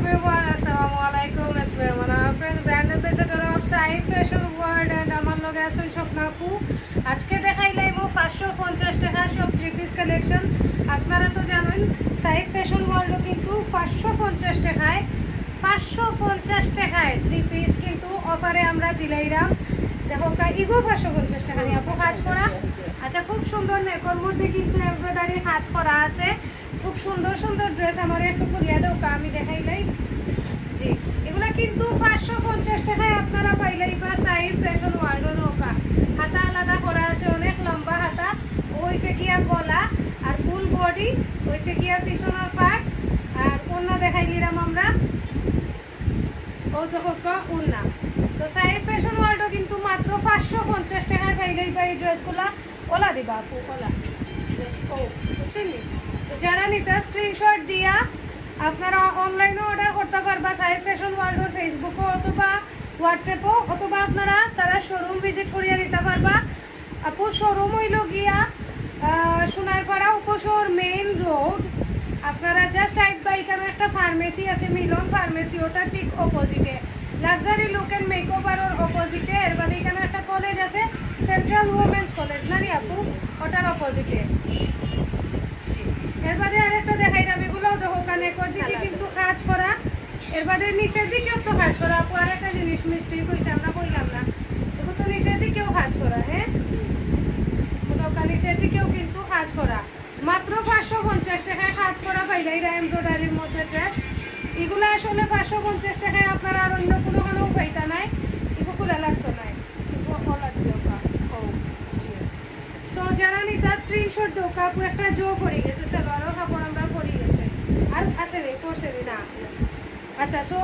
everyone, Assalamualaikum. It's me, my friend, brand ambassador of Sai Fashion World, and আমার লগে আছেন স্বপ্নাপু। আজকে দেখাইলাম 550 টাকা সব থ্রি পিস কালেকশন। আপনারা তো জানেন সাই ফ্যাশন ওয়ার্ল্ড কিন্তু 550 টাকায় 550 টাকায় থ্রি পিস কিন্তু অফারে আমরা দিলাইরাম। দেখো ইগো 550 টাকা নিয়ে আপু কাজ করা। আচ্ছা, খুব সুন্দর নেকর মধ্যে কিন্তু এমব্রয়ডারি কাজ করা আছে। খুব সুন্দর সুন্দর ড্রেস আমার একটু পরিয়া দাও, আমি দেখাইলাই। জি, এগুলা কিন্তু 550 টাকায় আপনারা পাইলাই বা সাই ফ্যাশন ওয়ার্ল্ড নৌকা। হাতা আলাদা করা আছে, অনেক লম্বা হাতা, হয়েছে গিয়া গলা আর ফুল বডি, হয়েছে গিয়া পিছনের পার্ট। আর ওন্না দেখাইলিরাম আমরা, ও দেখো ওন্না। সো সাই ফ্যাশন ওয়ার্ল্ডও কিন্তু মাত্র 550 টাকায় পাইলাই বা এই ড্রেসগুলা। ওলা দিবা আপু, ওলা জাস্ট ও বুঝছেন। তো যারা নিতে স্ক্রিনশট দিয়া আপনারা অনলাইনে অর্ডার করতে পারবা সাই ফ্যাশন ওয়ার্ল্ডের ফেসবুকও অথবা হোয়াটসঅ্যাপও, অথবা আপনারা তারা শোরুম ভিজিট করিয়া নিতে পারবা। আপু শোরুম হইল গিয়া সোনারপাড়া উপশহর মেইন রোড। আপনারা জাস্ট আইবা, এখানে একটা ফার্মেসি আছে মিলন ফার্মেসি, ওটা ঠিক অপোজিটে লাক্সারি লুক অ্যান্ড মেকওভারের অপোজিটে। এর বাদে এখানে একটা কলেজ আছে সেন্ট্রাল উমেন্স কলেজ, না নি আপু, ওটার অপোজিটে। এর বাদে আরেকটা দেখাইলাম, এগুলোও দেখো কানেকর দিকে কিন্তু কাজ করা। এর বাদে নিচের দিকেও তো কাজ করা আপু। আরেকটা জিনিস মিস্টেক হয়েছে, আমরা কইলাম না, এগুলো তো নিচের দিকেও কাজ করা। হ্যাঁ, নিচের দিকেও কিন্তু কাজ করা। মাত্র 550 টাকায় কাজ করা পাইলাইরা এমব্রয়ডারির মধ্যে ড্রেস। এগুলো আসলে 550 টাকায় আপনারা আর অন্য কোনো কোনোও পাইতা নাই, এগুলো লাগতো নাই। সো যারা নিতা স্ক্রিনশট দো, কাপু একটা জো পড়ে গেছে, সালোয়ারও কাপড় আমরা পরে গেছে আর আছে রে ফোরসেরি না। আচ্ছা, সো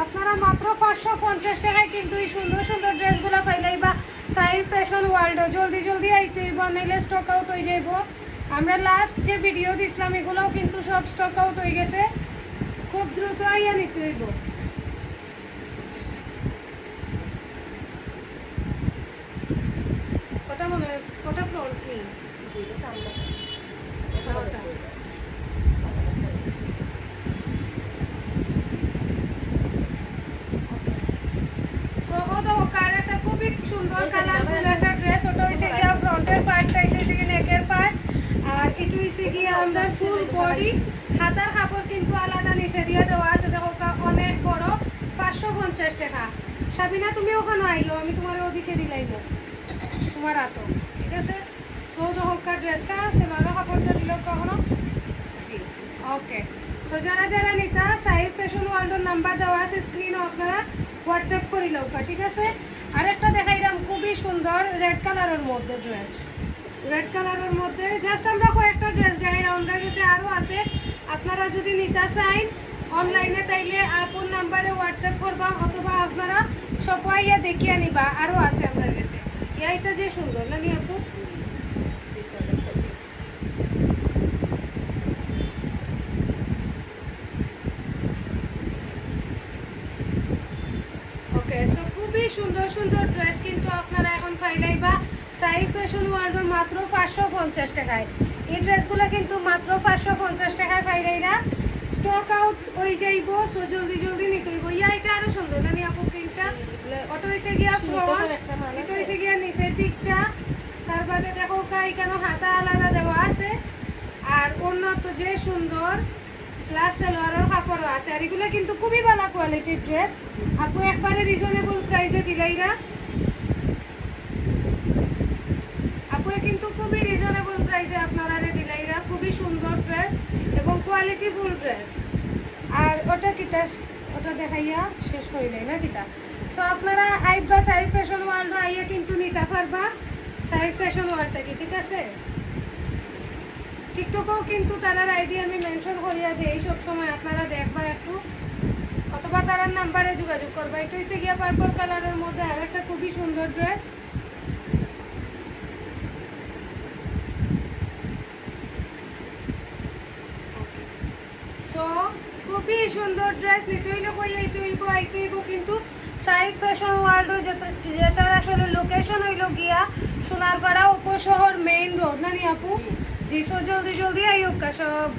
আপনারা মাত্র 550 টাকায় কিন্তু এই সুন্দর সুন্দর ড্রেসগুলো পাইলাই বা সাই ফ্যাশন ওয়ার্ল্ড। জলদি জলদি আইতে হইব, নাইলে স্টক আউট হয়ে যাইব। আমরা লাস্ট যে ভিডিও দিছিলাম এগুলোও কিন্তু সব স্টক আউট হয়ে গেছে, খুব দ্রুত আইয়া নিতে হইব। ওটা মনে হয় ওটা ফ্রন্ট নেই, ওটা খুবই সুন্দর কালারফুল একটা ড্রেস। ওটা হয়েছে গিয়া ফ্রন্টের পার্টটা, এটা হয়েছে গিয়ে নেকের পার্ট, আর এটা হয়েছে গিয়ে আমরা ফুল বডি। হাতার কাপড় কিন্তু আলাদা নিচে দিয়ে দেওয়া আছে, দেখো অনেক বড়। 550 টাকা। সাবিনা তুমি ওখানে আইও, আমি তোমার ওদিকে দিলাইব তোমার হাতো, ঠিক আছে। সৌদ হকার ড্রেসটা সেলারও কাপড়টা দিল কখনো। জি, ওকে। সো যারা যারা নিতা সাই ফ্যাশন ওয়ার্ল্ডের নাম্বার দেওয়া আছে স্ক্রিনে, আপনারা হোয়াটসঅ্যাপ করি লৌকা, ঠিক আছে। আরেকটা দেখাইলাম খুবই সুন্দর রেড কালারের মধ্যে ড্রেস। রেড কালারের মধ্যে জাস্ট আমরা কয়েকটা ড্রেস দেখাইলাম, আমাদের কাছে আরও আছে। আপনারা যদি নিতে চান অনলাইনে, তাইলে আপুর নাম্বারে হোয়াটসঅ্যাপ করবা, অথবা আপনারা সবাই ইয়া দেখিয়ে নিবা, আরও আছে আপনার কাছে। এটা যে সুন্দর না নি আপু। ওকে, সো খুবই সুন্দর সুন্দর ড্রেস কিন্তু আপনারা এখন পাইলাইবা সাই ফ্যাশন ওয়ার্ল্ড মাত্র 550 টাকায়। এই ড্রেসগুলো কিন্তু মাত্র 550 টাকায় পাইলাইরা। স্টক আউট হয়ে যাইব, সো জলদি জলদি নিতে হইব। এটা আরো সুন্দর না নি আপু প্রিন্টটা। ওটা হয়েছে গিয়া ফ্রন্ট, এটা হয়েছে গিয়া নিচের দিকটা। তার বাদে দেখো কেন হাতা আলাদা দেওয়া আছে, আর অন্য তো যে সুন্দর প্লাস সালোয়ারের কাপড়ও আছে। আর এগুলো কিন্তু খুবই ভালো কোয়ালিটির ড্রেস। আপু একবারে রিজনেবল প্রাইসে দিলাইরা। আপু কিন্তু খুবই রিজনেবল প্রাইসে আপনারা দিলাইরা। খুবই সুন্দর ড্রেস এবং কোয়ালিটি ফুল ড্রেস। আর ওটা কিতা, ওটা দেখাইয়া শেষ হইলে না কিতা। সো আপনারা আইবা সাই ফ্যাশন ওয়ার্ল্ড আইয়া কিন্তু নিতে পারবা সাই ফ্যাশন ওয়ার্ল্ড থেকে, ঠিক আছে। টিকটকেও কিন্তু তারার আইডি আমি মেনশন করিয়া দিই সব সময়, আপনারা দেখবা একটু, অথবা তারার নাম্বারে যোগাযোগ করবা। এটা হচ্ছে গিয়া পার্পল কালারের মধ্যে আর একটা খুবই সুন্দর ড্রেস। সো খুবই সুন্দর ড্রেস নিতে হইলে কই আইতে হইব কিন্তু সাই ফ্যাশন ওয়ার্ল্ড, যেটার আসলে লোকেশন হইল গিয়া সোনারপাড়া উপশহর মেইন রোড, না নি আপু। জি, সো জলদি জলদি আইও সব।